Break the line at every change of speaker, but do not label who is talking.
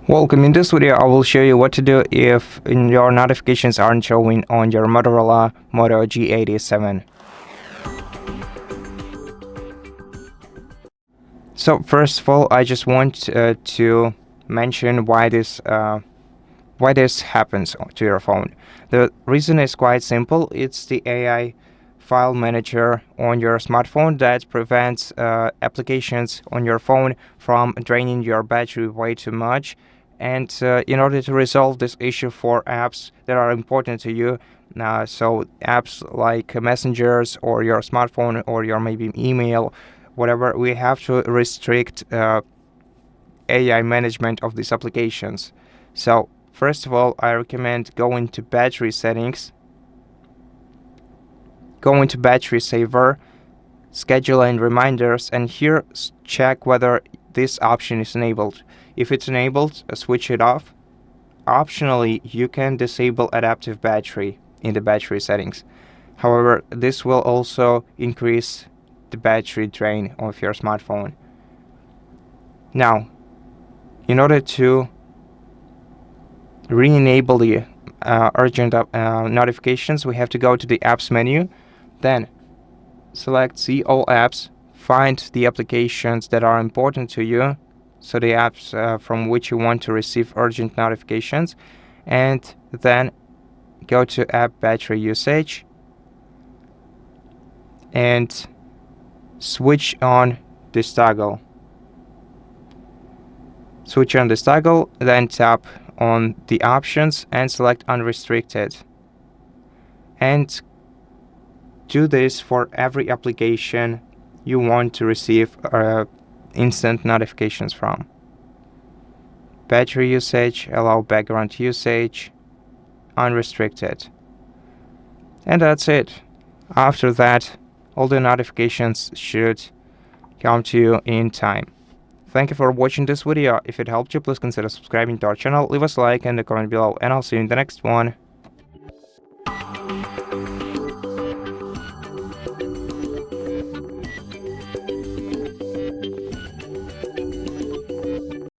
Welcome. In this video, I will show you what to do if your notifications aren't showing on your Motorola Moto G87. So first of all, I just want to mention why this happens to your phone. The reason is quite simple. It's the AI file manager on your smartphone that prevents applications on your phone from draining your battery way too much. And in order to resolve this issue for apps that are important to you, so apps like messengers or your smartphone or your maybe email, whatever, we have to restrict AI management of these applications. So first of all, I recommend going to battery settings, go into battery saver, schedule and reminders, and here check whether this option is enabled. If it's enabled, switch it off. Optionally, you can disable adaptive battery in the battery settings. However, this will also increase the battery drain of your smartphone. Now, in order to re-enable the urgent notifications, we have to go to the apps menu, then select See All Apps, find the applications that are important to you, so the apps from which you want to receive urgent notifications, and then go to App Battery Usage and switch on this toggle. Switch on this toggle, then tap on the options and select Unrestricted. And do this for every application you want to receive instant notifications from. Battery usage, allow background usage, unrestricted. And that's it. After that, all the notifications should come to you in time. Thank you for watching this video. If it helped you, please consider subscribing to our channel, leave us a like and a comment below, and I'll see you in the next one.